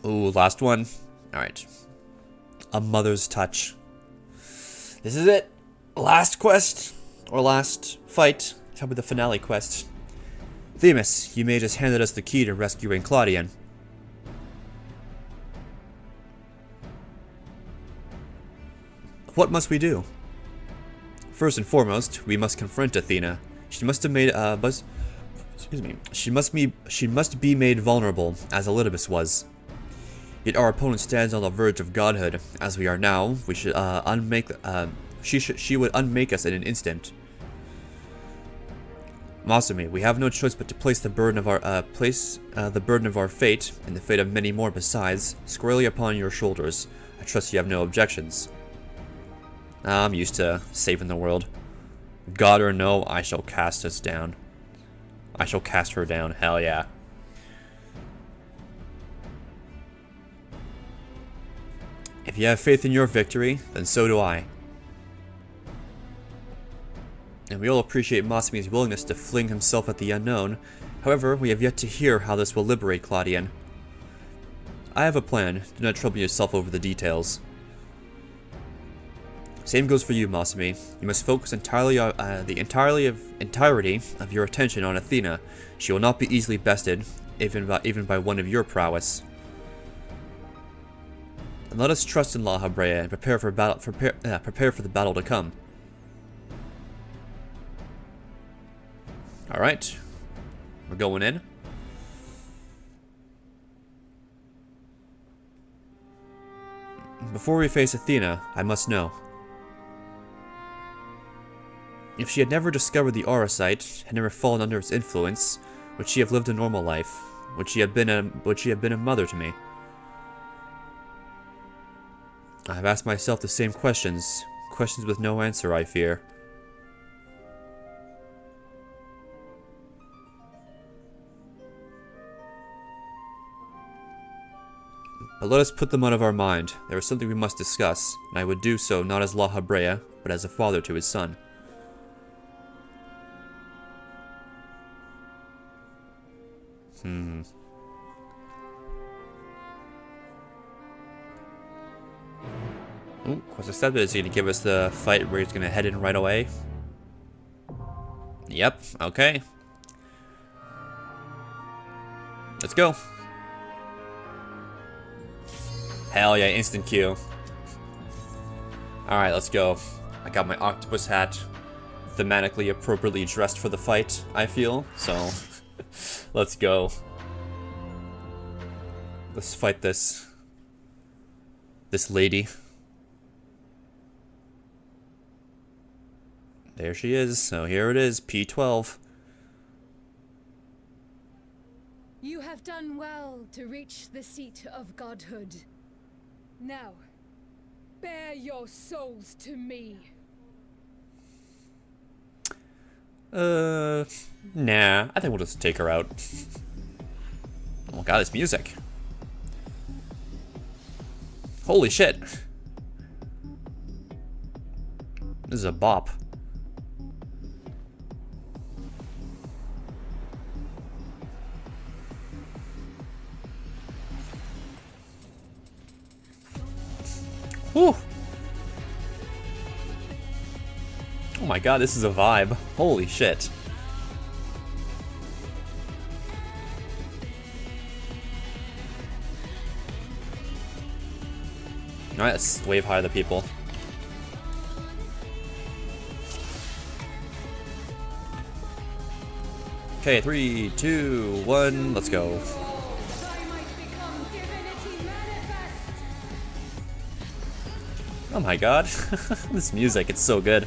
Ooh, last one. Alright. A mother's touch. This is it. Last quest. Or last fight. Tell me the finale quest. Themis, you may just handed us the key to rescuing Claudian. What must we do? First and foremost, we must confront Athena. She must have made She must be made vulnerable, as Elidibus was. Yet our opponent stands on the verge of godhood, as we are now. We should she would unmake us in an instant. Masumi, we have no choice but to place the burden of our fate, and the fate of many more besides, squarely upon your shoulders. I trust you have no objections. I'm used to saving the world. God or no, I shall cast us down. I shall cast her down, hell yeah. If you have faith in your victory, then so do I. And we all appreciate Masumi's willingness to fling himself at the unknown. However, we have yet to hear how this will liberate Claudian. I have a plan. Do not trouble yourself over the details. Same goes for you, Masumi. You must focus entirely on the entirety of your attention on Athena. She will not be easily bested, even by one of your prowess. And let us trust in La Habrea and prepare for the battle to come. All right, we're going in. Before we face Athena, I must know. If she had never discovered the aura site, had never fallen under its influence, would she have lived a normal life? Would she have been a mother to me? I have asked myself the same questions with no answer, I fear. But let us put them out of our mind. There is something we must discuss, and I would do so not as La Habrea, but as a father to his son. Ooh, Quasar is going to give us the fight where he's going to head in right away. Yep, okay. Let's go. Hell yeah, instant Q. Alright, let's go. I got my octopus hat thematically appropriately dressed for the fight, I feel, so let's go. Let's fight this lady. There she is, so here it is, P12. You have done well to reach the seat of godhood. Now, bear your souls to me. Nah, I think we'll just take her out. Oh god, this music. Holy shit. This is a bop. Whew. Oh my god, this is a vibe. Holy shit. Alright, let's wave hi to the people. Okay, 3, 2, 1, let's go. Oh my god, this music, it's so good.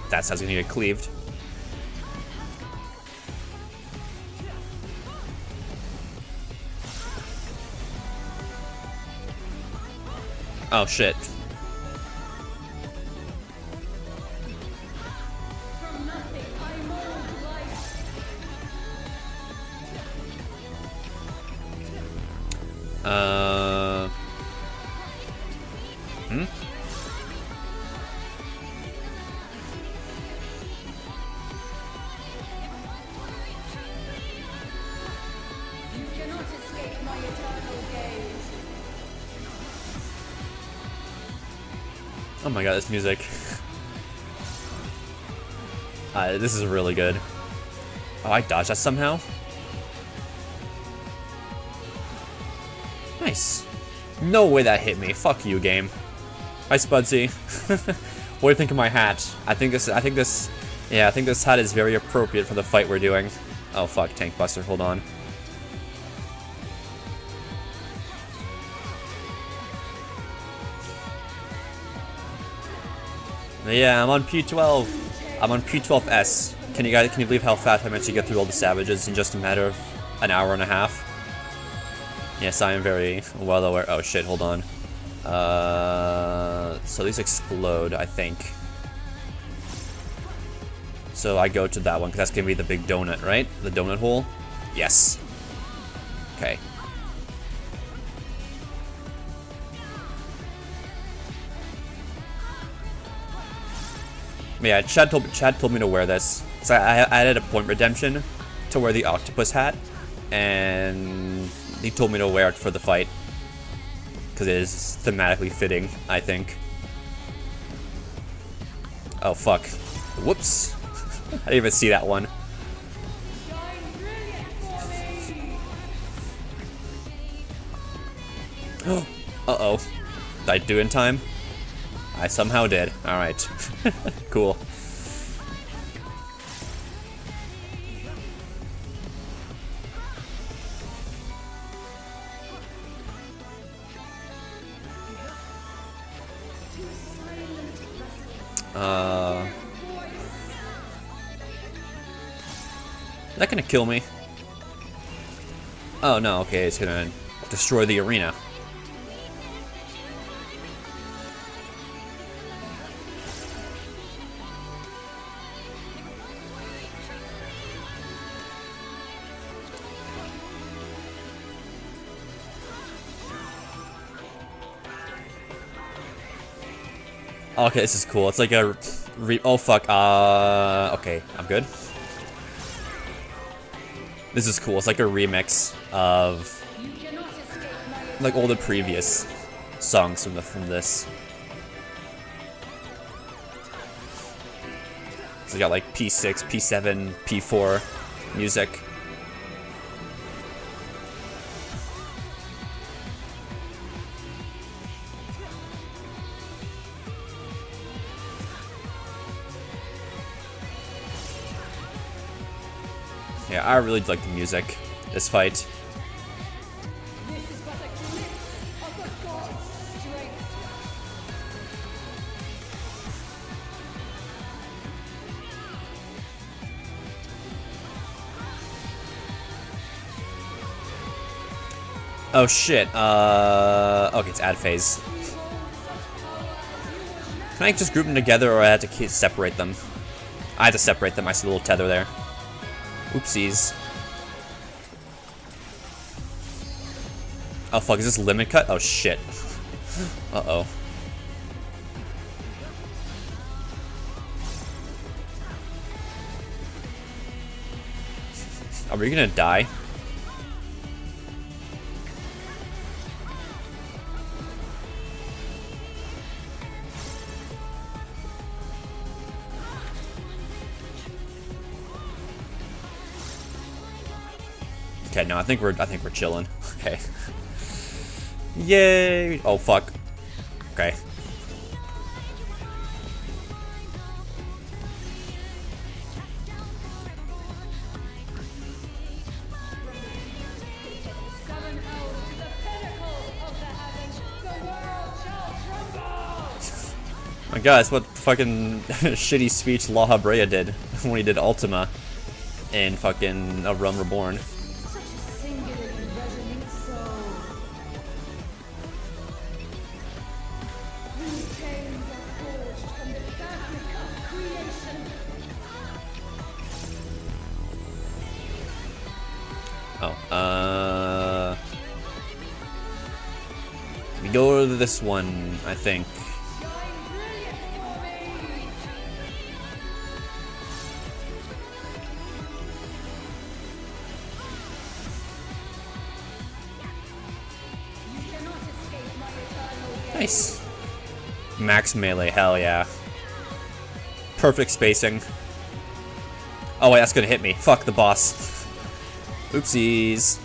That's how it's gonna get cleaved. Oh shit. Oh my god, this music. This is really good. Oh, I dodged that somehow? Nice. No way that hit me. Fuck you, game. Hi, Spudsy. What do you think of my hat? I think this hat is very appropriate for the fight we're doing. Oh fuck, Tank Buster, hold on. Yeah, I'm on P12. I'm on P12S. Can you believe how fast I managed to get through all the savages in just a matter of an hour and a half? Yes, I am very well aware. Oh shit, hold on. So these explode, I think. So I go to that one, because that's gonna be the big donut, right? The donut hole? Yes. Okay. Yeah, Chad told me to wear this. So I added a point redemption to wear the octopus hat, and he told me to wear it for the fight because it is thematically fitting, I think. Oh fuck! Whoops! I didn't even see that one. Uh-oh. Did I do it in time? I somehow did. Alright. Cool. Is that gonna kill me? Oh no, okay, it's gonna destroy the arena. Okay, this is cool. It's like a oh fuck. Okay, I'm good. This is cool. It's like a remix of like all the previous songs from this. So you got like P6, P7, P4 music. Yeah, I really like the music, this fight. Oh shit, okay, it's ad phase. Can I just group them together, or I have to separate them? I have to separate them, I see a little tether there. Oopsies. Oh fuck, is this limit cut? Oh shit. Uh-oh. Are we gonna die? Okay, no, I think we're chilling. Okay. Yay! Oh fuck. Okay. My god, that's what fucking shitty speech La Habrea did when he did Ultima in fucking A Realm Reborn. We go to this one, I think. Nice. Max melee, hell yeah. Perfect spacing. Oh wait, that's gonna hit me. Fuck the boss. Oopsies.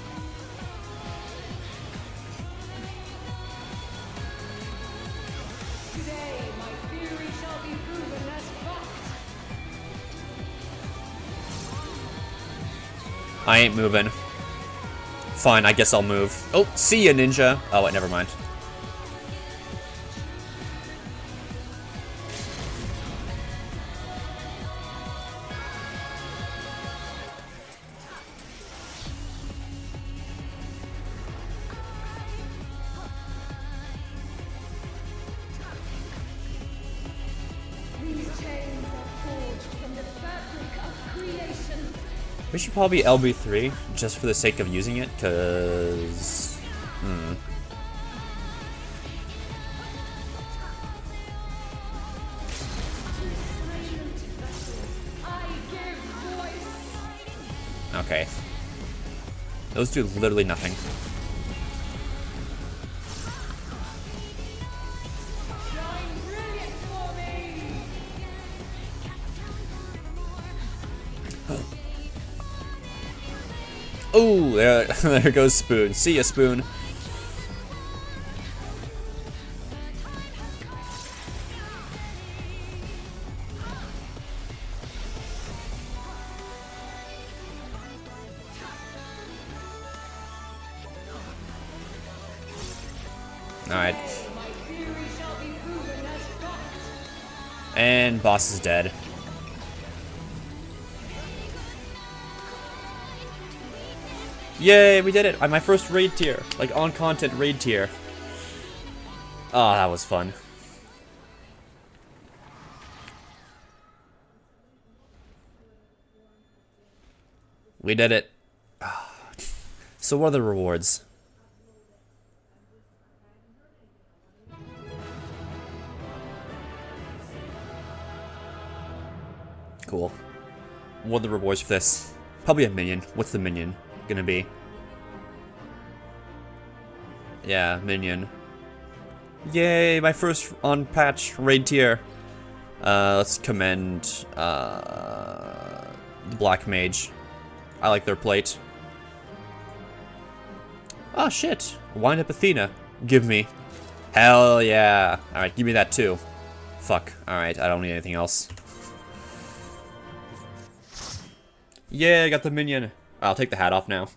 Today, my theory shall be proven as fact. I ain't moving. Fine, I guess I'll move. Oh, see ya, ninja. Oh, wait, never mind. These chains are forged from the fabric of creation. We should probably LB3 just for the sake of using it, cause I give voice. okay. Those do literally nothing. Shine brilliant for me. Oh, there goes Spoon. See ya, Spoon. Alright. My theory shall be proven as fact. And boss is dead. Yay, we did it! My first raid tier. Like, on-content raid tier. Ah, that was fun. We did it. So what are the rewards? Cool. What are the rewards for this? Probably a minion. What's the minion gonna be? Yeah, minion. Yay, my first on-patch raid tier. Let's commend the Black Mage. I like their plate. Oh shit, wind up Athena. Give me. Hell yeah. Alright, give me that too. Fuck. Alright, I don't need anything else. Yeah, I got the minion. I'll take the hat off now.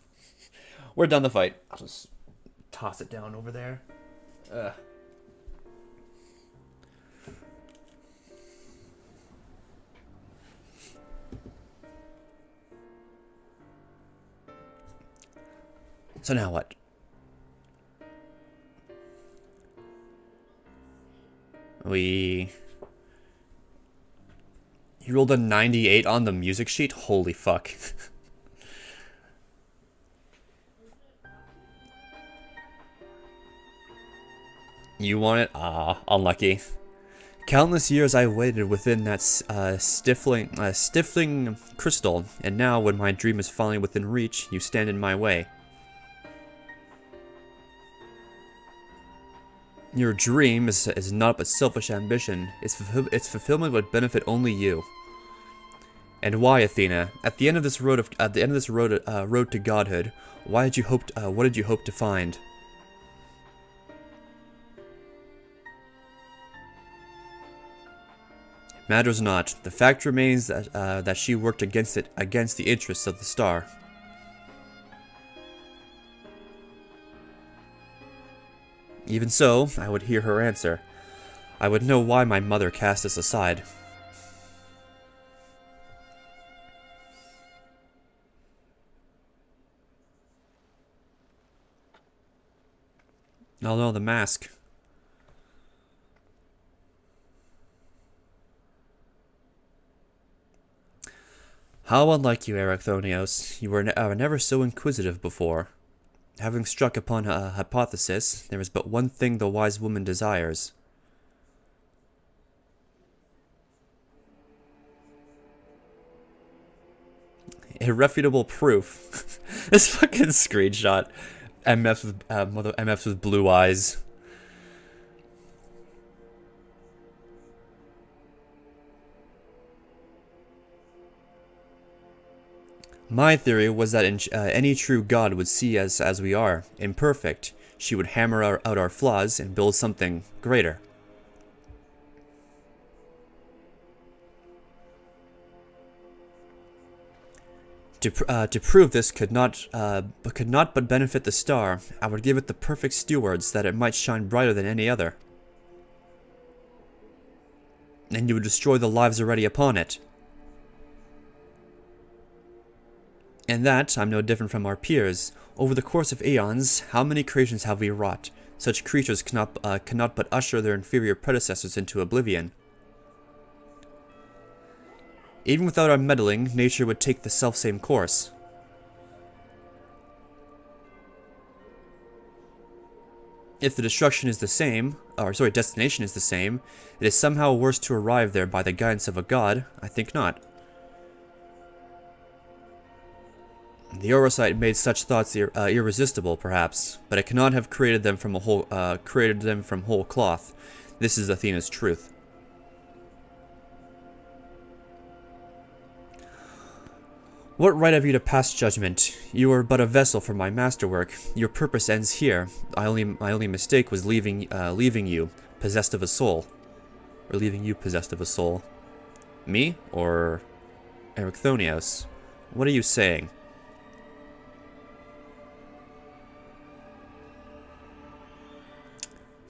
We're done the fight. I'll just toss it down over there. So now what? He rolled a 98 on the music sheet? Holy fuck. You want it? Ah, unlucky. Countless years I waited within that stifling crystal, and now when my dream is finally within reach, you stand in my way. Your dream is not but selfish ambition. Its fulfillment would benefit only you. And why, Athena? At the end of this road road to godhood, what did you hope to find? It matters not. The fact remains that she worked against the interests of the star. Even so, I would hear her answer. I would know why my mother cast us aside. Oh no, the mask. How unlike you, Erechthonios. You were never so inquisitive before. Having struck upon a hypothesis, there is but one thing the wise woman desires. Irrefutable proof. This fucking screenshot. MFs with blue eyes. My theory was that any true god would see us as we are, imperfect. She would hammer out our flaws and build something greater. To prove this could not but benefit the star, I would give it the perfect stewards that it might shine brighter than any other. And you would destroy the lives already upon it. In that, I'm no different from our peers. Over the course of aeons, how many creations have we wrought? Such creatures cannot but usher their inferior predecessors into oblivion. Even without our meddling, nature would take the selfsame course. If the destination is the same, it is somehow worse to arrive there by the guidance of a god. I think not. The Oversight made such thoughts irresistible, perhaps, but it cannot have created them from whole cloth. This is Athena's truth. What right have you to pass judgment? You are but a vessel for my masterwork. Your purpose ends here. My only mistake was leaving you possessed of a soul, or leaving you possessed of a soul. Me or Erechthonios? What are you saying?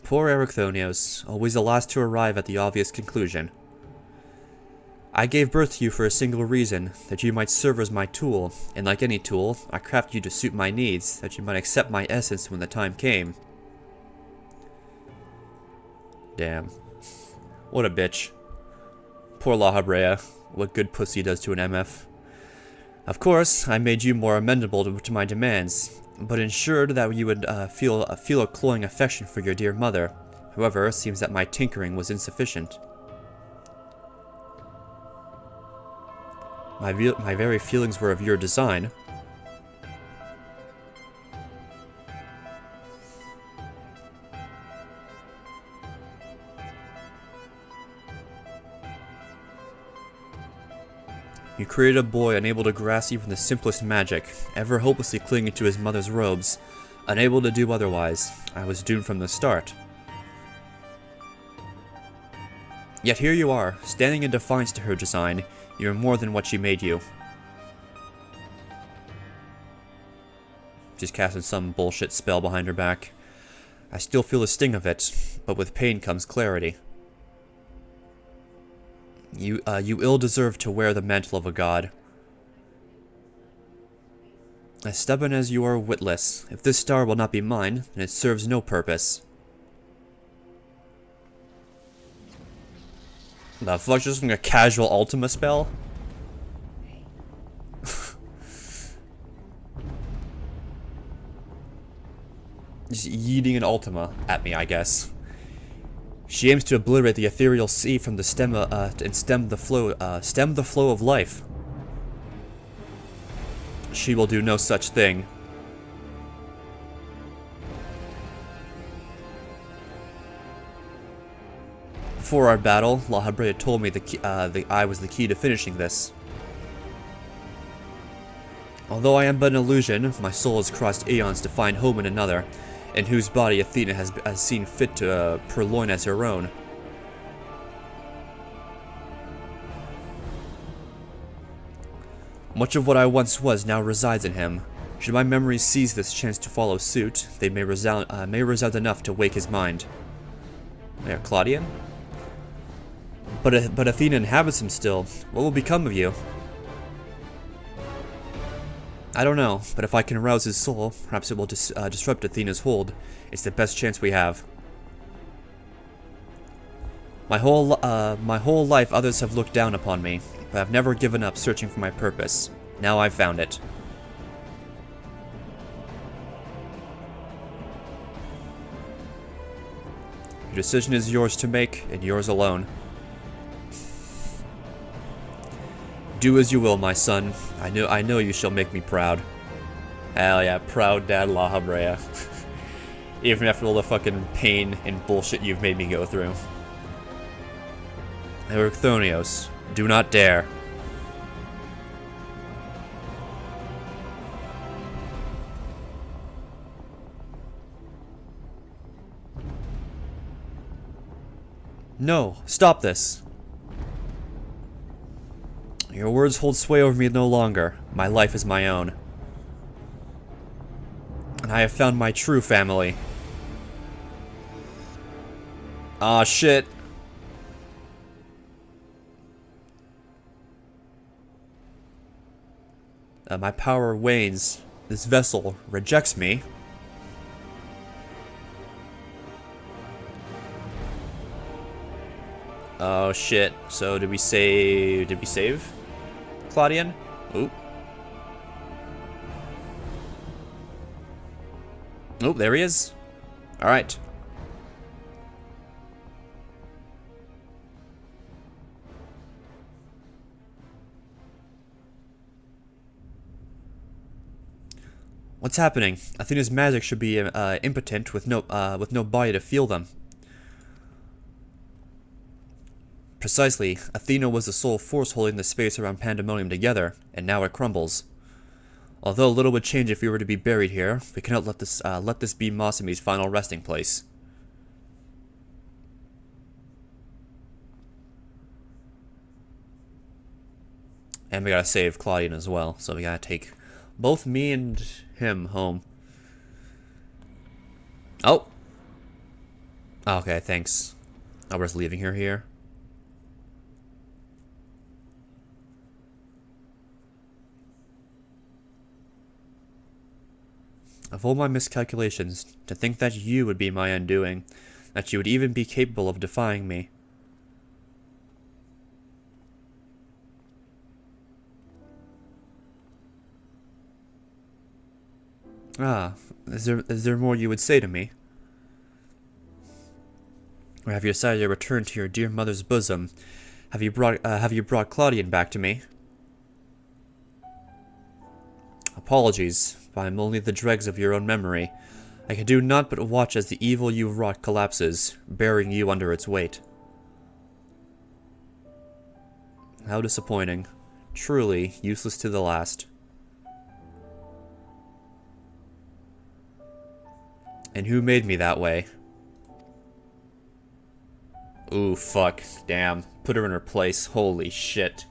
Poor Erechthonios, always the last to arrive at the obvious conclusion. I gave birth to you for a single reason, that you might serve as my tool, and like any tool, I crafted you to suit my needs, that you might accept my essence when the time came. Damn. What a bitch. Poor La Habrea, what good pussy does to an MF. Of course, I made you more amenable to my demands, but ensured that you would feel a cloying affection for your dear mother. However, it seems that my tinkering was insufficient. My very feelings were of your design. You created a boy unable to grasp even the simplest magic, ever hopelessly clinging to his mother's robes, unable to do otherwise. I was doomed from the start. Yet here you are, standing in defiance to her design. You are more than what she made you. Just casting some bullshit spell behind her back. I still feel the sting of it, but with pain comes clarity. You ill deserve to wear the mantle of a god. As stubborn as you are witless, if this star will not be mine, then it serves no purpose. The fuck, just a casual Ultima spell? Just yeeting an Ultima at me, I guess. She aims to obliterate the ethereal sea from the stem, and stem the flow of life. She will do no such thing. Before our battle, La Habrea told me the eye was the key to finishing this. Although I am but an illusion, my soul has crossed aeons to find home in another, in whose body Athena has seen fit to purloin as her own. Much of what I once was now resides in him. Should my memories seize this chance to follow suit, they may resound enough to wake his mind. There, Claudian? But Athena inhabits him still. What will become of you? I don't know, but if I can arouse his soul, perhaps it will disrupt Athena's hold. It's the best chance we have. My whole life others have looked down upon me, but I've never given up searching for my purpose. Now I've found it. Your decision is yours to make, and yours alone. Do as you will, my son. I know you shall make me proud. Hell yeah, proud dad La Habrea. Even after all the fucking pain and bullshit you've made me go through. Erechthonios, do not dare. No, stop this. Your words hold sway over me no longer. My life is my own. And I have found my true family. Aw, shit. My power wanes. This vessel rejects me. Oh shit. So did we save Claudian? Oop. Oh, there he is. Alright. What's happening? Athena's magic should be impotent with no body to feel them. Precisely, Athena was the sole force holding the space around Pandaemonium together, and now it crumbles. Although little would change if we were to be buried here, we cannot let this be Masami's final resting place. And we gotta save Claudian as well, so we gotta take both me and him home. Oh! Okay, thanks. I was leaving her here. Of all my miscalculations, to think that you would be my undoing, that you would even be capable of defying me. Ah, is there more you would say to me? Or have you decided to return to your dear mother's bosom? Have you brought Claudian back to me? Apologies, but I am only the dregs of your own memory. I can do naught but watch as the evil you've wrought collapses, burying you under its weight. How disappointing. Truly useless to the last. And who made me that way? Ooh, fuck. Damn. Put her in her place. Holy shit.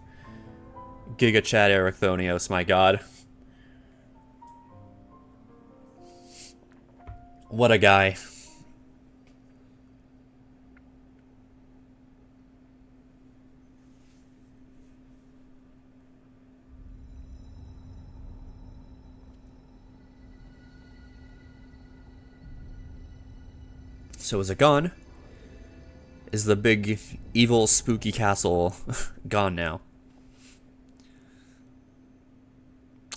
Giga Chad Ericthonios, my god. What a guy. So is it gone? Is the big, evil, spooky castle gone now?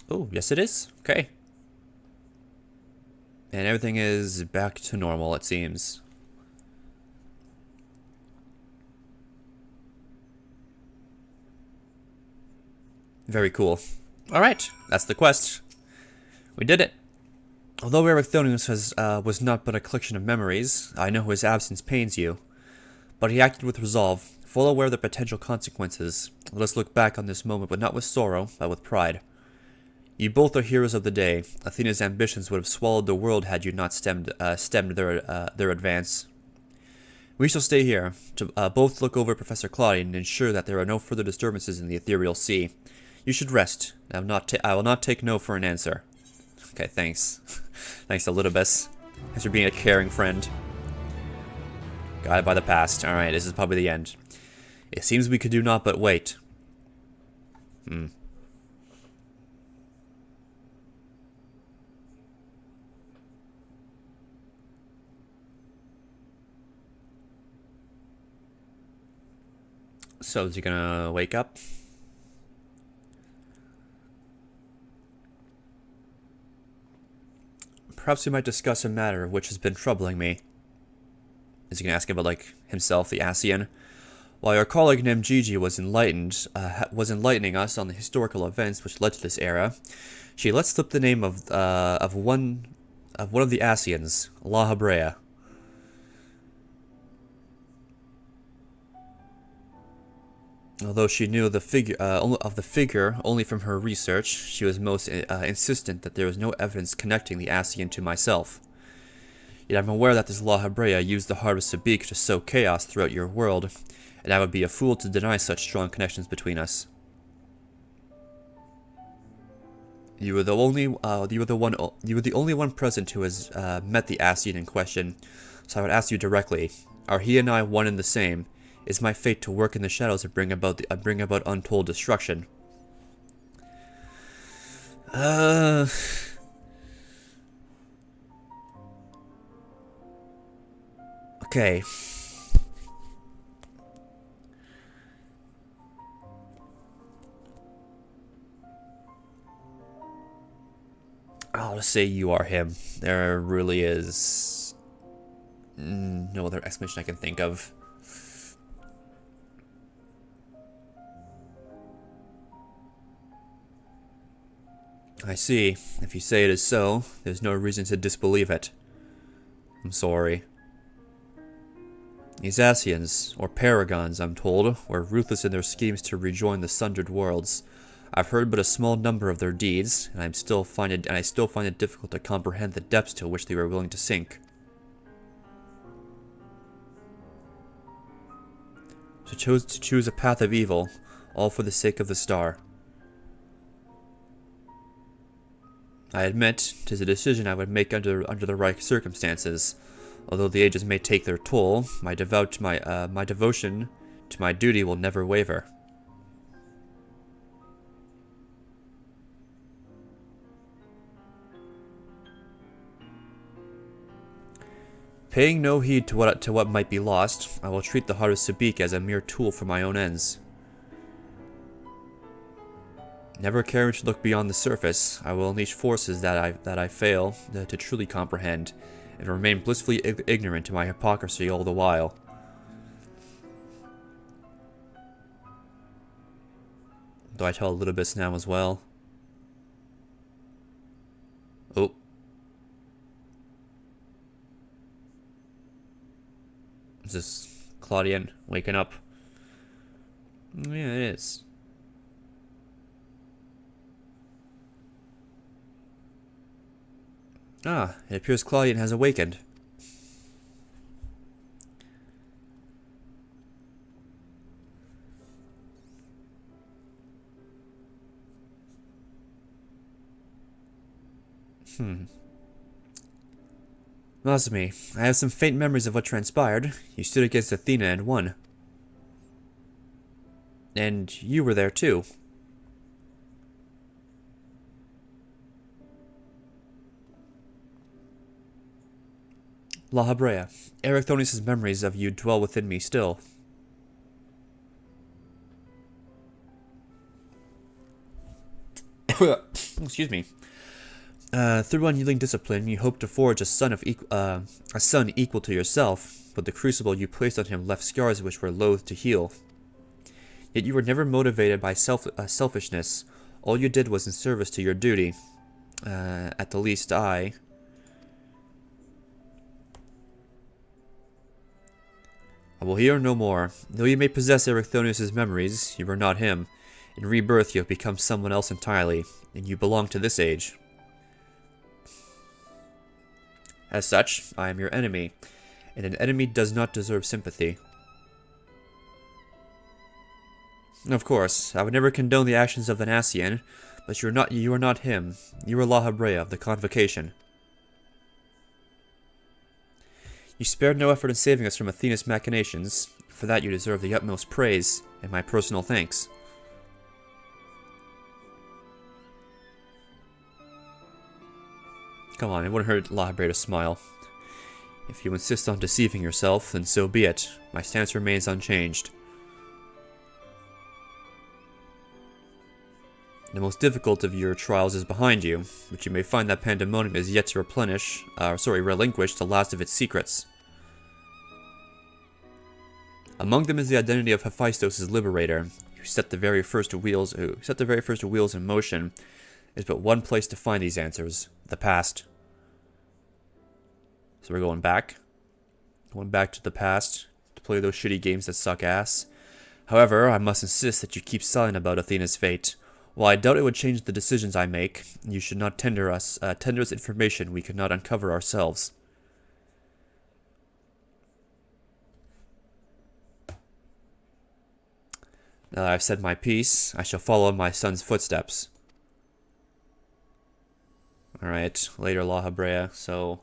Oh, yes it is. Okay. And everything is back to normal, it seems. Very cool. Alright, that's the quest. We did it. Although Ericthonius was not but a collection of memories, I know his absence pains you. But he acted with resolve, full aware of the potential consequences. Let us look back on this moment, but not with sorrow, but with pride. You both are heroes of the day. Athena's ambitions would have swallowed the world had you not stemmed their advance. We shall stay here, to both look over Professor Claudian and ensure that there are no further disturbances in the ethereal sea. You should rest. I will not take no for an answer. Okay, thanks. Thanks, Elidibus. Thanks for being a caring friend. Guided by the past. Alright, this is probably the end. It seems we could do naught but wait. So, is he gonna wake up? Perhaps we might discuss a matter which has been troubling me. Is he gonna ask about, like, himself, the Ascian? While your colleague Nemgigi was enlightening us on the historical events which led to this era, she let slip the name of one of the Ascians, La Habrea. Although she knew of the figure only from her research, she was most insistent that there was no evidence connecting the Ascian to myself. Yet I'm aware that this La Habrea used the Heart of Sabik to sow chaos throughout your world, and I would be a fool to deny such strong connections between us. You were the only one present who has met the Ascian in question, so I would ask you directly: are he and I one and the same? Is my fate to work in the shadows and bring about untold destruction? Okay. I'll just say you are him. There really is no other explanation I can think of. I see. If you say it is so, there's no reason to disbelieve it. I'm sorry. These Ascians, or Paragons, I'm told, were ruthless in their schemes to rejoin the sundered worlds. I've heard but a small number of their deeds, and I still find it difficult to comprehend the depths to which they were willing to sink. So chose to choose a path of evil, all for the sake of the star. I admit, 'tis a decision I would make under the right circumstances. Although the ages may take their toll, my devotion to my duty will never waver. Paying no heed to what might be lost, I will treat the Heart of Sabik as a mere tool for my own ends. Never caring to look beyond the surface, I will unleash forces that I fail to truly comprehend, and remain blissfully ignorant to my hypocrisy all the while. Do I tell a little bit now as well? Oh. Is this Claudian waking up? Yeah, it is. Ah, it appears Claudian has awakened. Masumi, I have some faint memories of what transpired. You stood against Athena and won. And you were there too. La Habrea, Ericthonius' memories of you dwell within me still. Excuse me. Through unyielding discipline, you hoped to forge a son equal to yourself, but the crucible you placed on him left scars which were loath to heal. Yet you were never motivated by selfishness. All you did was in service to your duty. At the least, I will hear no more. Though you may possess Ericthonius' memories, you are not him. In rebirth, you have become someone else entirely, and you belong to this age. As such, I am your enemy, and an enemy does not deserve sympathy. Of course, I would never condone the actions of an Ascian, but you are not him. You are La Habrea of the Convocation. You spared no effort in saving us from Athena's machinations. For that you deserve the utmost praise, and my personal thanks. Come on, it wouldn't hurt La Habrea to smile. If you insist on deceiving yourself, then so be it. My stance remains unchanged. The most difficult of your trials is behind you, but you may find that Pandaemonium is yet to relinquish the last of its secrets. Among them is the identity of Hephaestus' liberator, who set the very first wheels in motion. There's but one place to find these answers: the past. So we're going back to the past to play those shitty games that suck ass. However, I must insist that you keep silent about Athena's fate. While I doubt it would change the decisions I make, you should not tender us information we could not uncover ourselves. Now that I've said my piece, I shall follow in my son's footsteps. Alright, later La Habrea. So,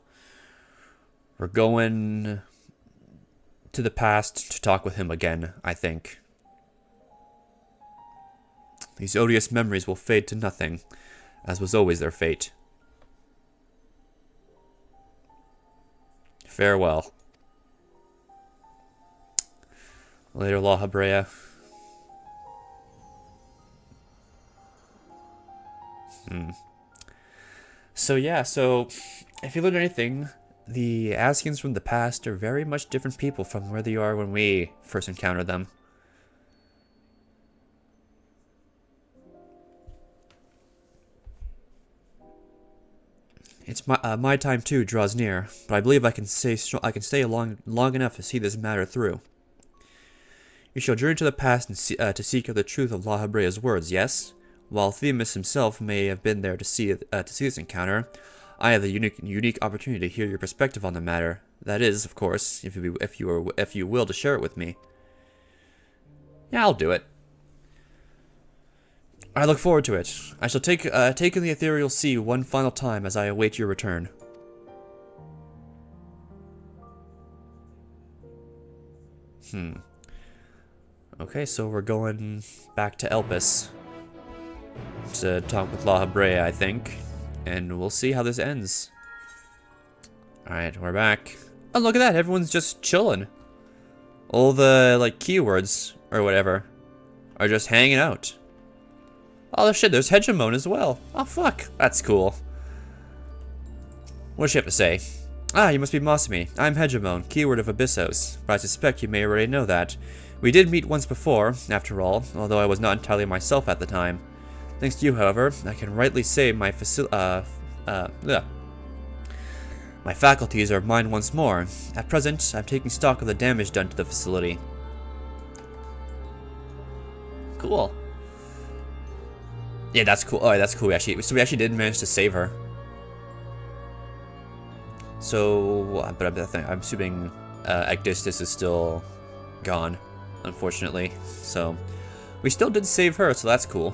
we're going to the past to talk with him again, I think. These odious memories will fade to nothing, as was always their fate. Farewell. Later, La Habrea. So yeah, so if you learned anything, the Askians from the past are very much different people from where they are when we first encountered them. It's my time too draws near, but I believe I can stay long enough to see this matter through. You shall journey to the past and to seek out the truth of La Habrea's words. Yes, while Themis himself may have been there to see this encounter, I have the unique opportunity to hear your perspective on the matter. That is, of course, if you will to share it with me. Yeah, I'll do it. I look forward to it. I shall take in the ethereal sea one final time as I await your return. Okay, so we're going back to Elpis to talk with La Habrea, I think, and we'll see how this ends. Alright, we're back. Oh, look at that, everyone's just chilling. All the, like, keywords, or whatever, are just hanging out. Oh shit, there's Hegemon as well. Oh fuck, that's cool. What does she have to say? Ah, you must be Masumi. I'm Hegemon, keyword of Abyssos, but I suspect you may already know that. We did meet once before, after all, although I was not entirely myself at the time. Thanks to you, however, I can rightly say my my faculties are mine once more. At present, I'm taking stock of the damage done to the facility. Cool. Yeah, that's cool. Oh, that's cool. So we actually did manage to save her. So, but I'm assuming Ecdistis is still gone, unfortunately. So, we still did save her, so that's cool.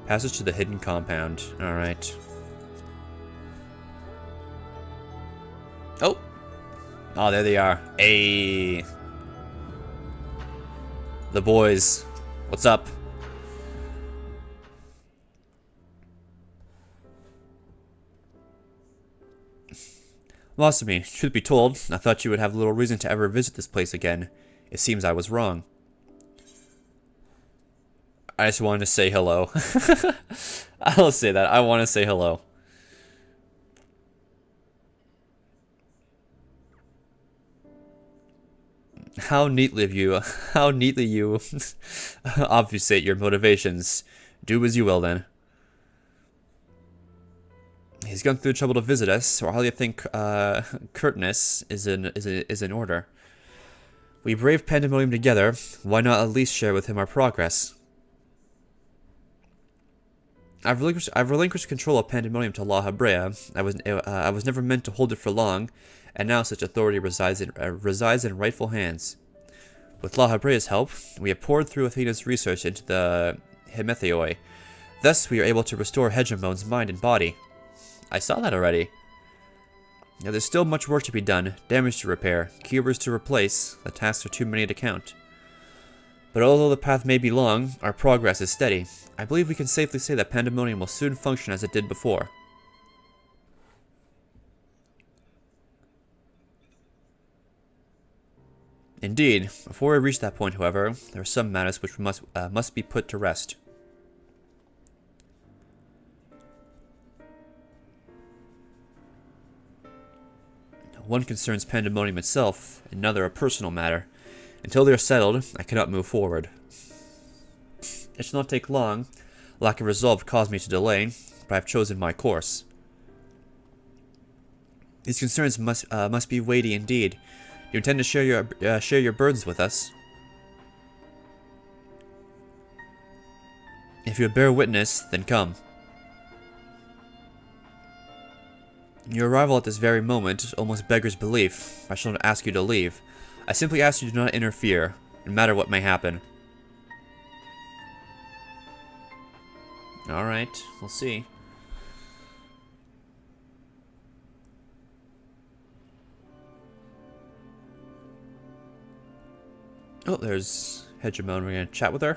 Passage to the hidden compound. All right. Oh, oh, there they are. Hey, the boys. What's up? Masumi, truth be told, I thought you would have little reason to ever visit this place again. It seems I was wrong. I just wanted to say hello. I'll say that. I want to say hello. How neatly you obfuscate your motivations. Do as you will, then. He's gone through trouble to visit us, so I hardly think curtness is in order. We braved Pandaemonium together. Why not at least share with him our progress? I've relinquished control of Pandaemonium to La Habrea. I was never meant to hold it for long, and now such authority resides in rightful hands. With La Habrea's help, we have poured through Athena's research into the Hemetheoi. Thus, we are able to restore Hegemon's mind and body. I saw that already. Now, there's still much work to be done, damage to repair, keywords to replace. The tasks are too many to count. But although the path may be long, our progress is steady. I believe we can safely say that Pandaemonium will soon function as it did before. Indeed. Before we reach that point, however, there are some matters which must be put to rest. One concerns Pandaemonium itself, another a personal matter. Until they are settled, I cannot move forward. It shall not take long. Lack of resolve caused me to delay, but I have chosen my course. These concerns must be weighty indeed. You intend to share your burdens with us? If you would bear witness, then come. Your arrival at this very moment almost beggars belief. I shall not ask you to leave. I simply ask you to not interfere, no matter what may happen. Alright, we'll see. Oh, there's Hegemon. We're gonna chat with her.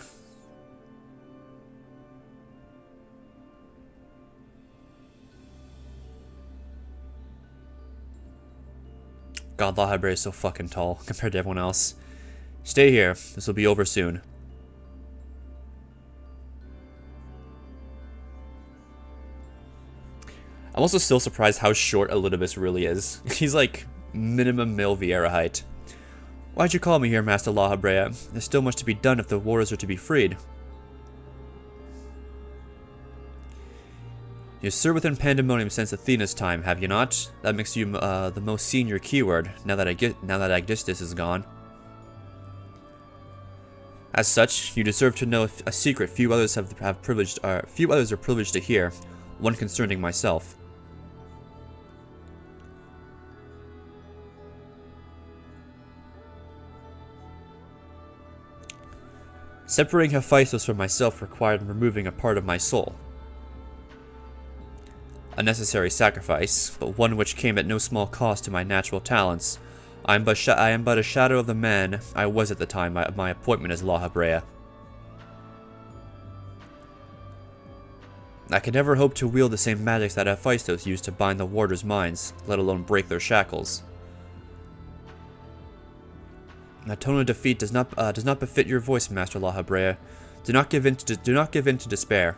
God, La Habre is so fucking tall compared to everyone else. Stay here. This will be over soon. I'm also still surprised how short Elidibus really is. He's like minimum male Vieira height. Why'd you call me here, Master La Habrea? There's still much to be done if the warriors are to be freed. You served within Pandaemonium since Athena's time, have you not? That makes you the most senior keyword. Now that Agistus is gone. As such, you deserve to know a secret few others are privileged to hear. One concerning myself. Separating Hephaestus from myself required removing a part of my soul. A necessary sacrifice, but one which came at no small cost to my natural talents. I am but a shadow of the man I was at the time of my appointment as La Habrea. I could never hope to wield the same magics that Hephaestus used to bind the warders' minds, let alone break their shackles. A tone of defeat does not befit your voice, Master La Habrea. Do not give in to despair.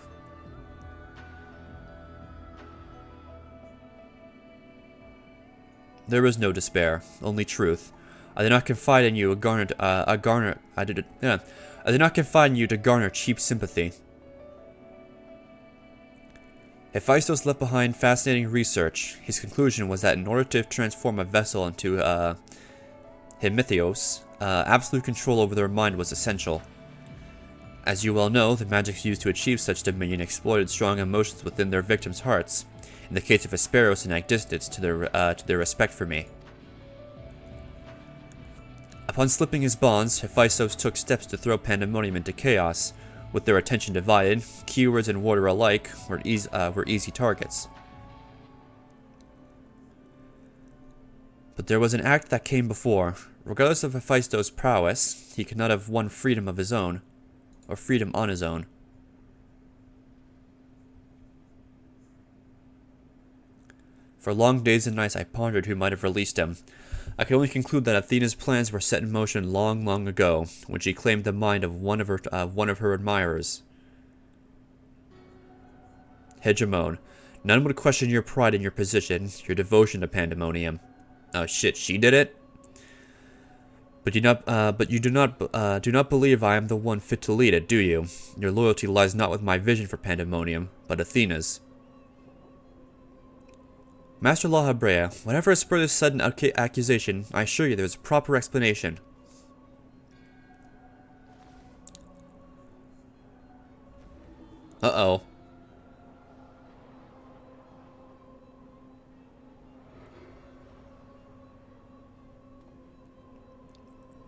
There is no despair, only truth. I did not confide in you I did not confide in you to garner cheap sympathy. Hephaestus left behind fascinating research. His conclusion was that in order to transform a vessel into Hemithos, absolute control over their mind was essential. As you well know, the magics used to achieve such dominion exploited strong emotions within their victims' hearts. In the case of Hesperos and Agistus, to their respect for me. Upon slipping his bonds, Hephaestus took steps to throw Pandaemonium into chaos. With their attention divided, keywords and warder alike were easy targets. But there was an act that came before. Regardless of Hephaestus' prowess, he could not have won freedom of his own, or freedom on his own. For long days and nights I pondered who might have released him. I could only conclude that Athena's plans were set in motion long, long ago, when she claimed the mind of one of her admirers. Hegemon, none would question your pride in your position, your devotion to Pandaemonium. Oh shit, she did it? But you do not believe I am the one fit to lead it, do you? Your loyalty lies not with my vision for Pandaemonium, but Athena's. Master La Habrea, whenever I spur this sudden accusation, I assure you there is a proper explanation. Uh-oh.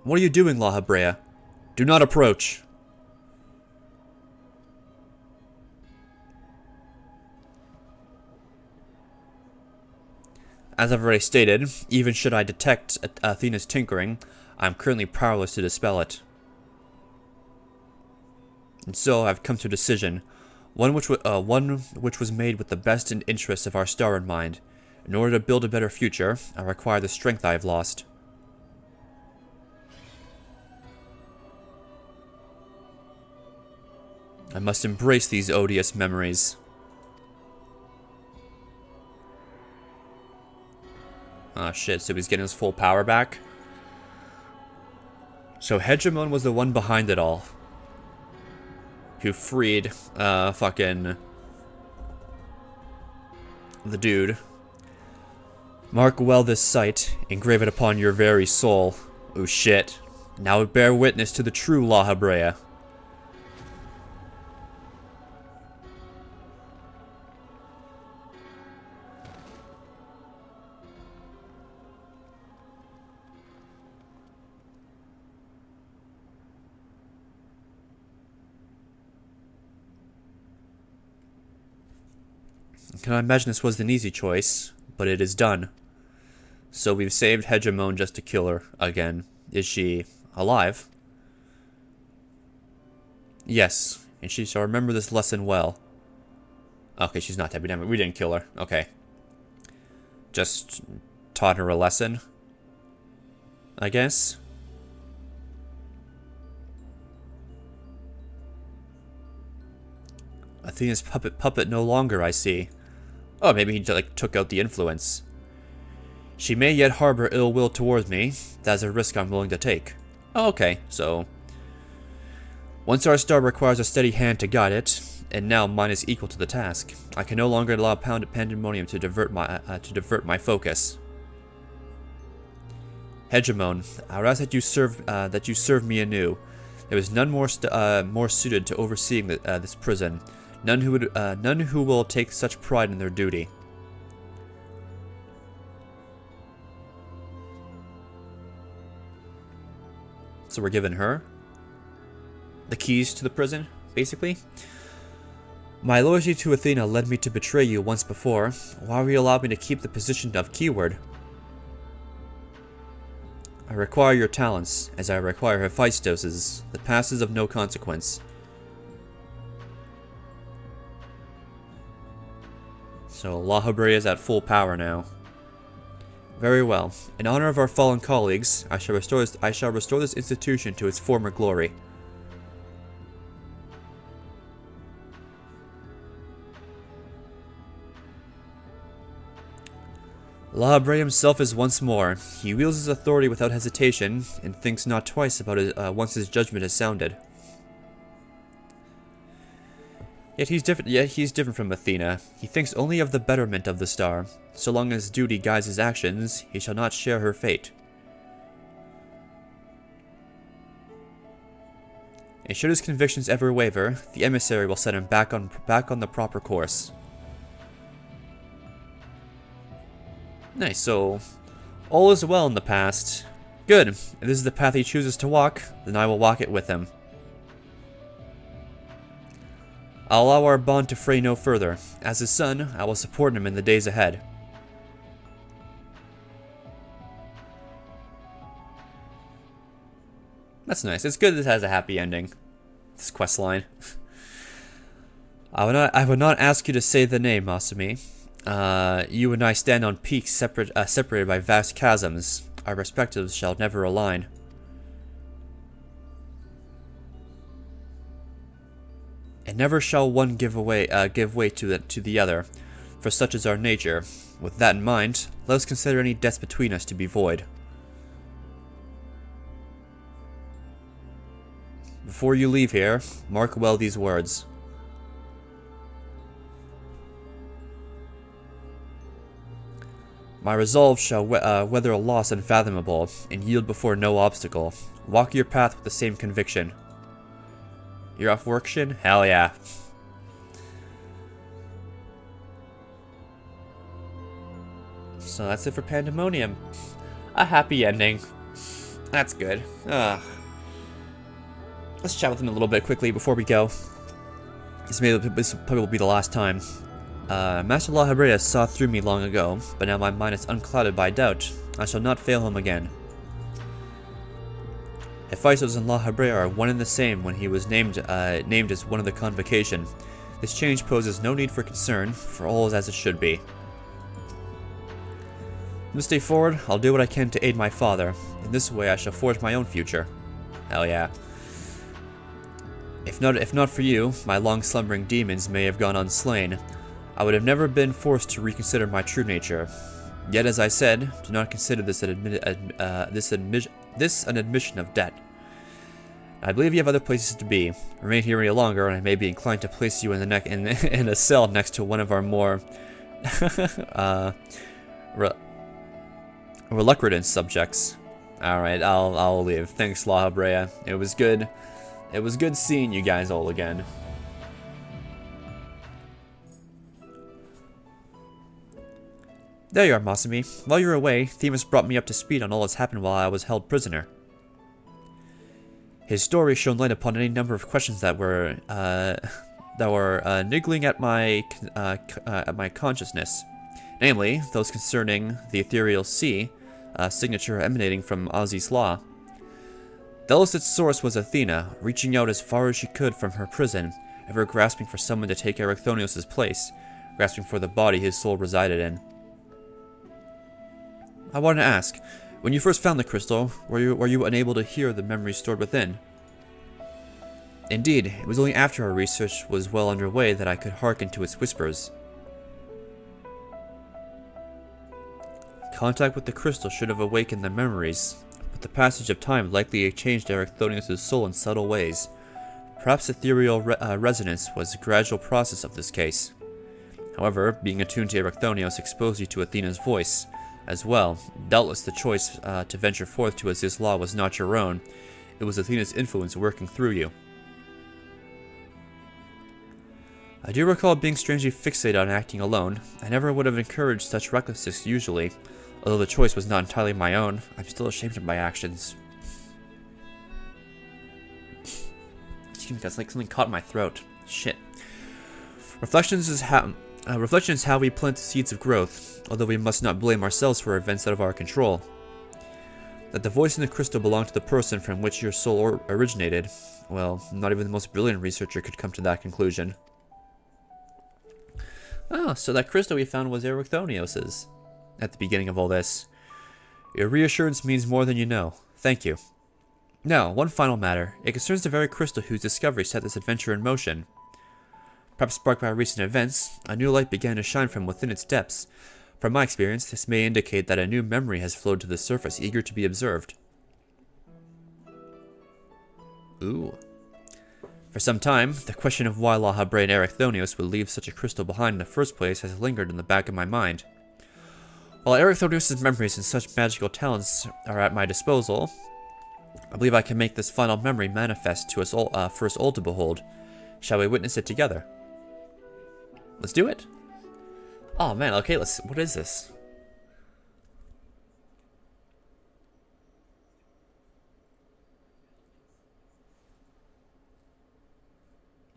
What are you doing, La Habrea? Do not approach. As I've already stated, even should I detect Athena's tinkering, I am currently powerless to dispel it. And so I've come to a decision, one which was made with the best interests of our star in mind. In order to build a better future, I require the strength I have lost. I must embrace these odious memories. Ah, shit, so he's getting his full power back? So Hegemon was the one behind it all. Who freed, fucking... the dude. Mark well this sight, engrave it upon your very soul. Oh shit. Now bear witness to the true La Habrea. cannot imagine this was an easy choice, but it is done. So we've saved Hegemon just to kill her again. Is she alive? Yes, and she shall remember this lesson well. Okay, she's not dead. We didn't kill her. Okay. Just taught her a lesson, I guess. Athena's puppet no longer, I see. Oh, maybe he like took out the influence. She may yet harbor ill will towards me. That is a risk I'm willing to take. Oh, okay, so once our star requires a steady hand to guide it, and now mine is equal to the task. I can no longer allow Pandaemonium to divert my focus. Hegemon, I would ask that you serve me anew. There is none more suited to overseeing this prison. None who will take such pride in their duty. So we're giving her the keys to the prison, basically. My loyalty to Athena led me to betray you once before. Why will you allow me to keep the position of keyword? I require your talents, as I require Hephaestus's. The past is of no consequence. So La Habrea is at full power now. Very well. In honor of our fallen colleagues, I shall restore this institution to its former glory. La Habrea himself is once more. He wields his authority without hesitation, and thinks not twice about it once his judgment is sounded. Yet he's different from Athena. He thinks only of the betterment of the star. So long as duty guides his actions, he shall not share her fate. And should his convictions ever waver, the emissary will set him back on the proper course. Nice, so all is well in the past. Good. If this is the path he chooses to walk, then I will walk it with him. I'll allow our bond to fray no further. As his son, I will support him in the days ahead. That's nice. It's good this has a happy ending. This quest line. I would not ask you to say the name, Masumi. You and I stand on peaks separated by vast chasms. Our perspectives shall never align. And never shall one give way to the other, for such is our nature. With that in mind, let us consider any debts between us to be void. Before you leave here, mark well these words. My resolve shall weather a loss unfathomable, and yield before no obstacle. Walk your path with the same conviction. You're off work, Shin? Hell yeah. So that's it for Pandaemonium. A happy ending. That's good. Let's chat with him a little bit quickly before we go. This probably will be the last time. Master La Habrea saw through me long ago, but now my mind is unclouded by doubt. I shall not fail him again. Hephaestus and La Habrea are one and the same when he was named as one of the convocation. This change poses no need for concern, for all is as it should be. From this day forward, I'll do what I can to aid my father. In this way, I shall forge my own future. Hell yeah. If not for you, my long slumbering demons may have gone unslain. I would have never been forced to reconsider my true nature. Yet, as I said, do not consider this an admission of debt. I believe you have other places to be. Remain here any longer, and I may be inclined to place you in a cell next to one of our more reluctant subjects. All right, I'll leave. Thanks, La Habrea. It was good. It was good seeing you guys all again. There you are, Masumi. While you were away, Themis brought me up to speed on all that's happened while I was held prisoner. His story shone light upon any number of questions that niggling at my consciousness, namely those concerning the ethereal sea, signature emanating from Ozzy's law. Thus its source was Athena, reaching out as far as she could from her prison, ever grasping for someone to take Erechthonios' place, grasping for the body his soul resided in. I wanted to ask, when you first found the crystal, were you unable to hear the memories stored within? Indeed, it was only after our research was well underway that I could hearken to its whispers. Contact with the crystal should have awakened the memories, but the passage of time likely changed Erechthonios' soul in subtle ways. Perhaps ethereal resonance was a gradual process of this case. However, being attuned to Erechthonios exposed you to Athena's voice. As well, doubtless the choice to venture forth to Aziz's law was not your own. It was Athena's influence working through you. I do recall being strangely fixated on acting alone. I never would have encouraged such recklessness usually. Although the choice was not entirely my own, I'm still ashamed of my actions. Excuse me, that's like something caught in my throat. Shit. Reflection is how we plant the seeds of growth, although we must not blame ourselves for events out of our control. That the voice in the crystal belonged to the person from which your soul originated, well, not even the most brilliant researcher could come to that conclusion. Oh, so that crystal we found was Erechthonios's at the beginning of all this. Your reassurance means more than you know. Thank you. Now, one final matter. It concerns the very crystal whose discovery set this adventure in motion. Perhaps sparked by recent events, a new light began to shine from within its depths. From my experience, this may indicate that a new memory has flowed to the surface, eager to be observed. Ooh. For some time, the question of why La Habre and Erechthonios would leave such a crystal behind in the first place has lingered in the back of my mind. While Erechthonios' memories and such magical talents are at my disposal, I believe I can make this final memory manifest to us all, for us all to behold. Shall we witness it together? Let's do it. Oh man, okay, what is this?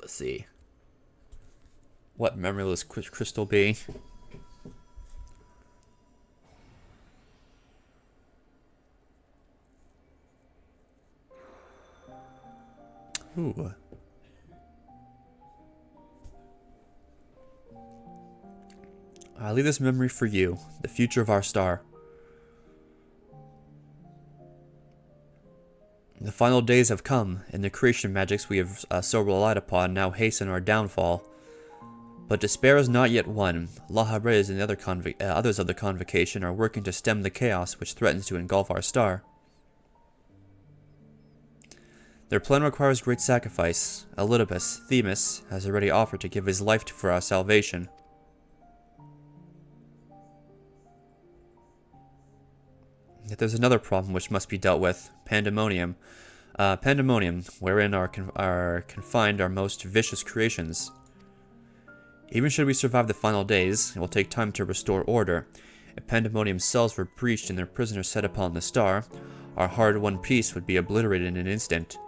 Let's see. What memory will this crystal be? Ooh. I leave this memory for you, the future of our star. The final days have come, and the creation magics we have so relied upon now hasten our downfall. But despair is not yet won. La Habrez and the others of the Convocation are working to stem the chaos which threatens to engulf our star. Their plan requires great sacrifice. Elidibus, Themis, has already offered to give his life for our salvation. Yet there's another problem which must be dealt with. Pandemonium. Pandemonium, wherein are confined our most vicious creations. Even should we survive the final days, it will take time to restore order. If Pandemonium's cells were breached and their prisoners set upon the star, our hard-won peace would be obliterated in an instant.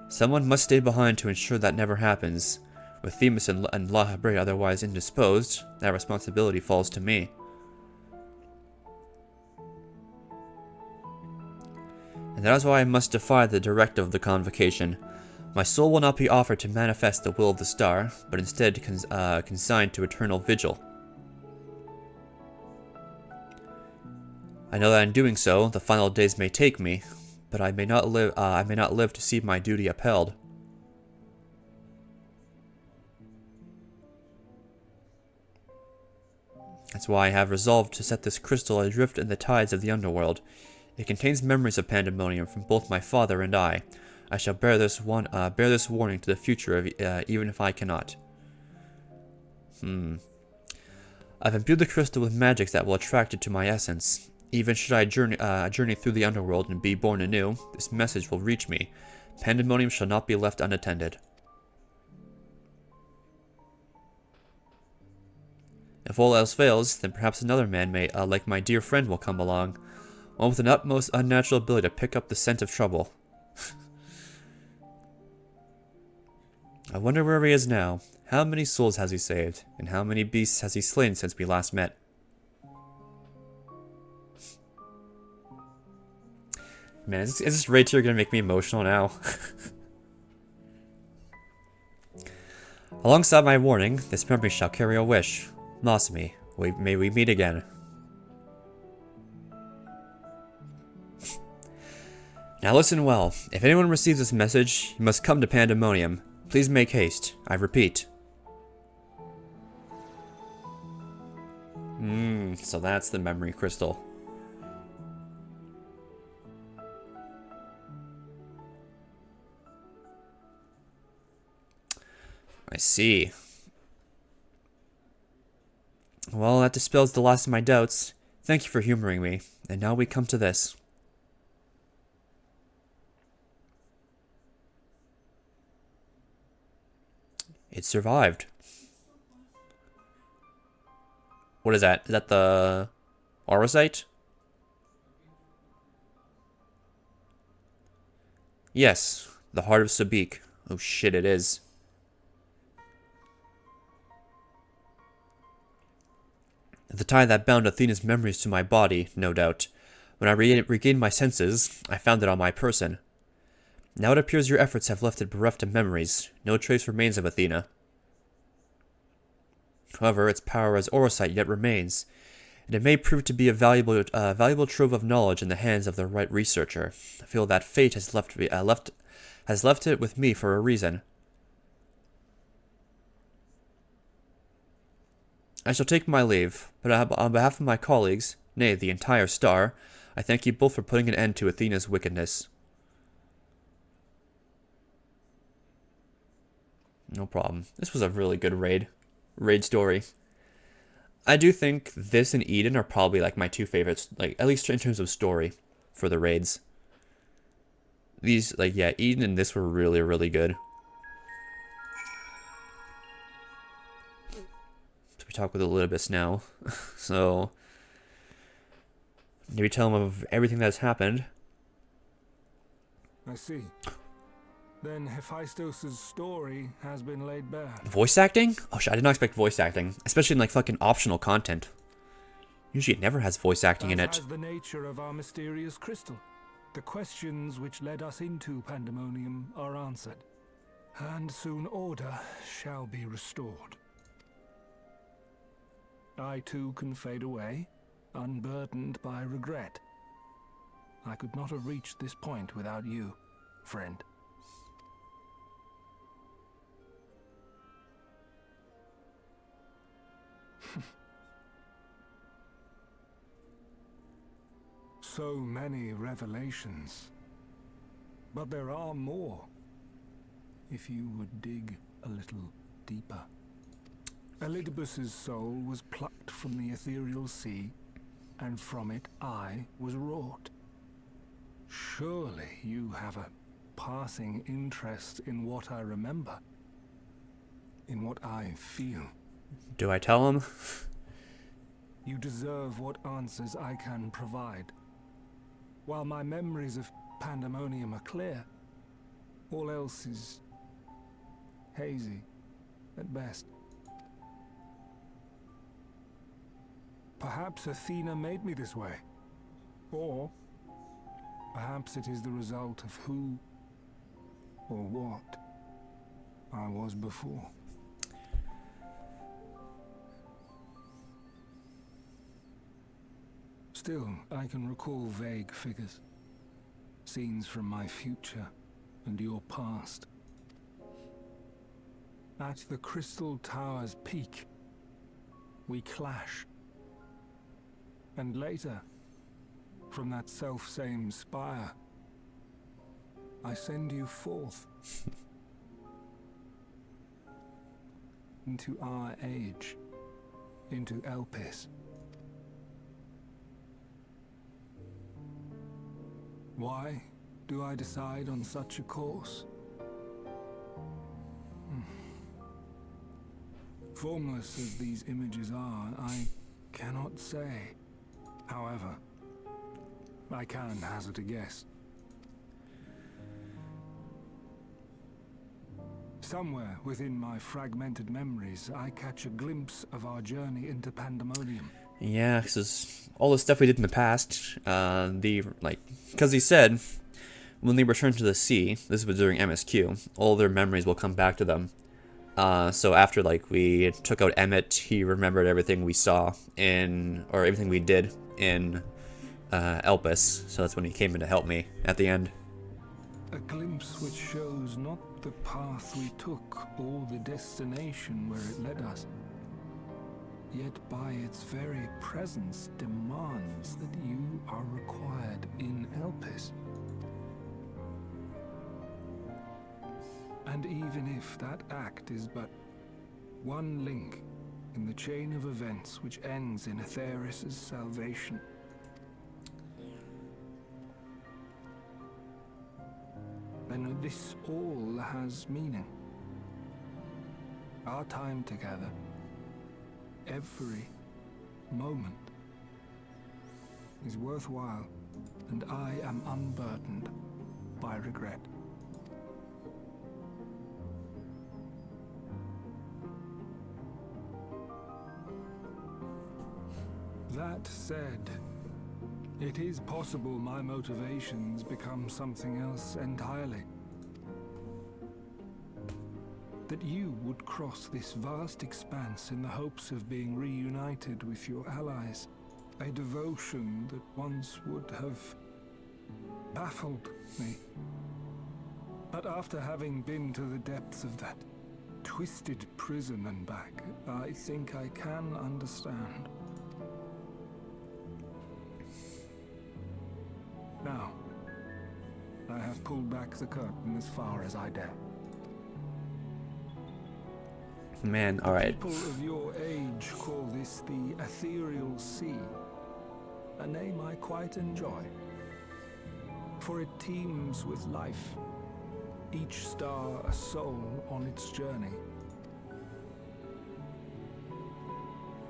Someone must stay behind to ensure that never happens. With Themis and La Habre otherwise indisposed, that responsibility falls to me. And that is why I must defy the directive of the Convocation. My soul will not be offered to manifest the will of the star, but instead consigned to eternal vigil. I know that in doing so, the final days may take me, but I may not live to see my duty upheld. That's why I have resolved to set this crystal adrift in the tides of the underworld. It contains memories of Pandemonium from both my father and I. I shall bear this warning to the future, even if I cannot. I've imbued the crystal with magics that will attract it to my essence. Even should I journey through the underworld and be born anew, this message will reach me. Pandemonium shall not be left unattended. If all else fails, then perhaps another man may, like my dear friend, will come along. One with an utmost unnatural ability to pick up the scent of trouble. I wonder where he is now. How many souls has he saved? And how many beasts has he slain since we last met? Man, is this raid tier gonna make me emotional now? Alongside my warning, this memory shall carry a wish. Masumi, may we meet again. Now listen well. If anyone receives this message, you must come to Pandaemonium. Please make haste. I repeat. So that's the memory crystal. I see. Well, that dispels the last of my doubts. Thank you for humoring me. And now we come to this. It survived. What is that? Is that the aura site? Yes, the heart of Sabik. Oh shit, it is. The tie that bound Athena's memories to my body, no doubt. When I regained my senses, I found it on my person. Now it appears your efforts have left it bereft of memories. No trace remains of Athena. However, its power as Orosite yet remains, and it may prove to be a valuable trove of knowledge in the hands of the right researcher. I feel that fate has left it with me for a reason. I shall take my leave, but on behalf of my colleagues, nay, the entire Star, I thank you both for putting an end to Athena's wickedness. No problem. This was a really good raid story. I do think this and Eden are probably like my two favorites, like at least in terms of story for the raids. These, like, yeah, Eden and this were really, really good. So we talk with Elidibus now. So maybe tell him of everything that's happened. I see. Then Hephaestus' story has been laid bare. Voice acting? Oh shit, I did not expect voice acting. Especially in like fucking optional content. Usually it never has voice acting in it. As the nature of our mysterious crystal. The questions which led us into Pandaemonium are answered. And soon order shall be restored. I too can fade away, unburdened by regret. I could not have reached this point without you, friend. So many revelations. But there are more, if you would dig a little deeper. Elidibus's soul was plucked from the ethereal sea, and from it I was wrought. Surely you have a passing interest in what I remember, in what I feel. Do I tell him? You deserve what answers I can provide. While my memories of Pandaemonium are clear, all else is hazy at best. Perhaps Athena made me this way. Or perhaps it is the result of who or what I was before. Still, I can recall vague figures. Scenes from my future and your past. At the Crystal Tower's peak, we clash. And later, from that self-same spire, I send you forth. Into our age. Into Elpis. Why do I decide on such a course? Formless as these images are, I cannot say. However, I can hazard a guess. somewhere within my fragmented memories, I catch a glimpse of our journey into Pandaemonium. Yeah, because all the stuff we did in the past, because he said when they return to the sea, this was during MSQ, all their memories will come back to them. So after we took out Emmett, he remembered everything we saw or everything we did in Elpis. So that's when he came in to help me at the end. A glimpse which shows not the path we took or the destination where it led us, yet by its very presence demands that you are required in Elpis. And even if that act is but one link in the chain of events which ends in Atheris' salvation, then this all has meaning. Our time together, every moment, is worthwhile, and I am unburdened by regret. That said, it is possible my motivations become something else entirely. That you would cross this vast expanse in the hopes of being reunited with your allies. A devotion that once would have baffled me. But after having been to the depths of that twisted prison and back, I think I can understand. Now, I have pulled back the curtain as far as I dare. Man, alright. People of your age call this the Ethereal Sea, a name I quite enjoy, for it teems with life, each star a soul on its journey.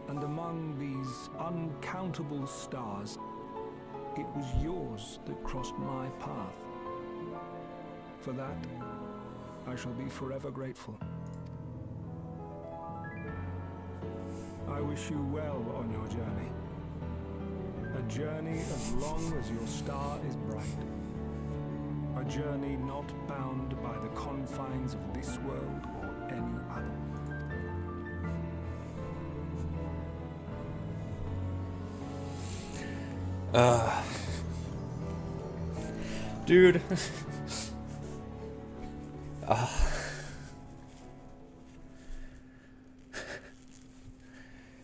And among these uncountable stars, it was yours that crossed my path. For that, I shall be forever grateful. I wish you well on your journey. A journey as long as your star is bright. A journey not bound by the confines of this world or any other. Dude.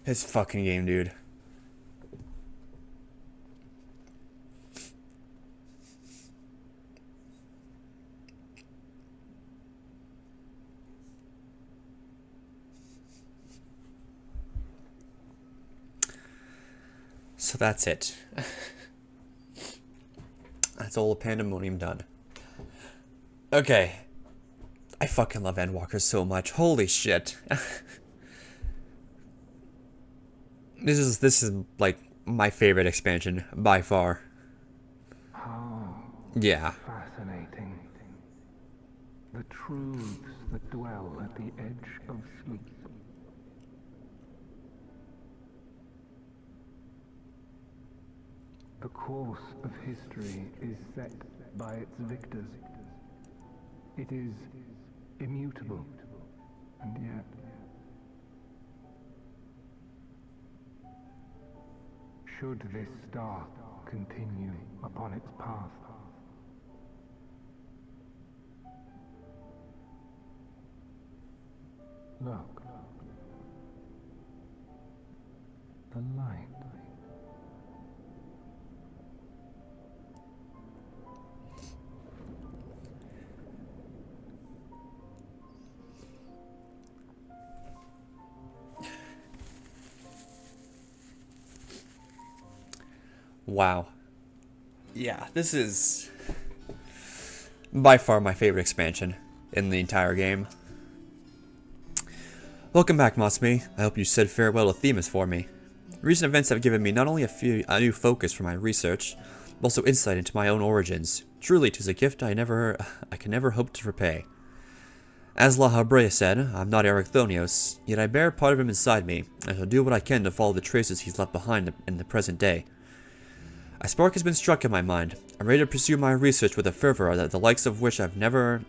This fucking game, dude. So that's it. That's all the Pandaemonium done. Okay. I fucking love Endwalker so much. Holy shit. This is like my favorite expansion by far. How Yeah. fascinating. The truths that dwell at the edge of sleep. The course of history is set by its victors. It is immutable, and yet should this star continue upon its path, look, the light. Wow. Yeah, this is by far my favorite expansion in the entire game. Welcome back, Masumi. I hope you said farewell to Themis for me. Recent events have given me not only a new focus for my research, but also insight into my own origins. Truly, 'tis a gift I can never hope to repay. As La Habrea said, I'm not Ericthonios, yet I bear part of him inside me, and shall do what I can to follow the traces he's left behind in the present day. A spark has been struck in my mind. I'm ready to pursue my research with a fervor that the likes of which I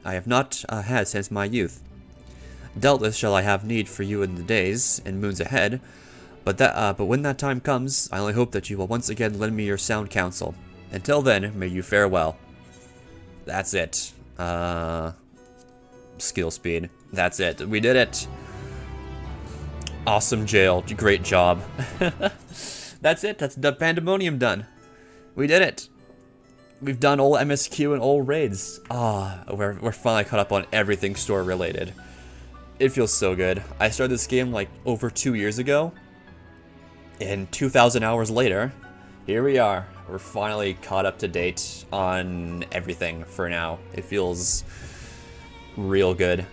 have not had since my youth. Doubtless shall I have need for you in the days and moons ahead, but when that time comes, I only hope that you will once again lend me your sound counsel. Until then, may you fare well. That's it. Skill speed. That's it. We did it. Awesome jail. Great job. That's it. That's the Pandaemonium done. We did it. We've done all MSQ and all raids. We're finally caught up on everything store related. It feels so good. I started this game like over 2 years ago. And 2,000 hours later, here we are. We're finally caught up to date on everything for now. It feels real good.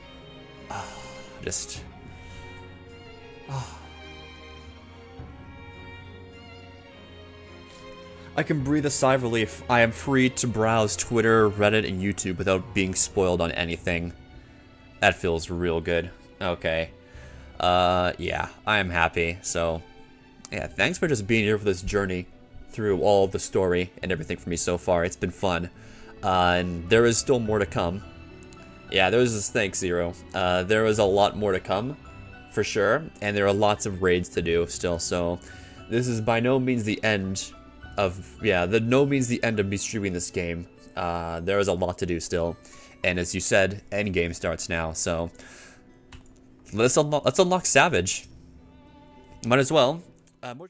I can breathe a sigh of relief. I am free to browse Twitter, Reddit, and YouTube without being spoiled on anything. That feels real good. Okay. Yeah, I am happy. So, yeah, thanks for just being here for this journey through all of the story and everything for me so far. It's been fun. And there is still more to come. Yeah, there's this, thanks, Zero. There is a lot more to come, for sure. And there are lots of raids to do still, so this is by no means the end of, no means the end of me streaming this game. There is a lot to do still. And as you said, endgame starts now, so let's unlock Savage. Might as well.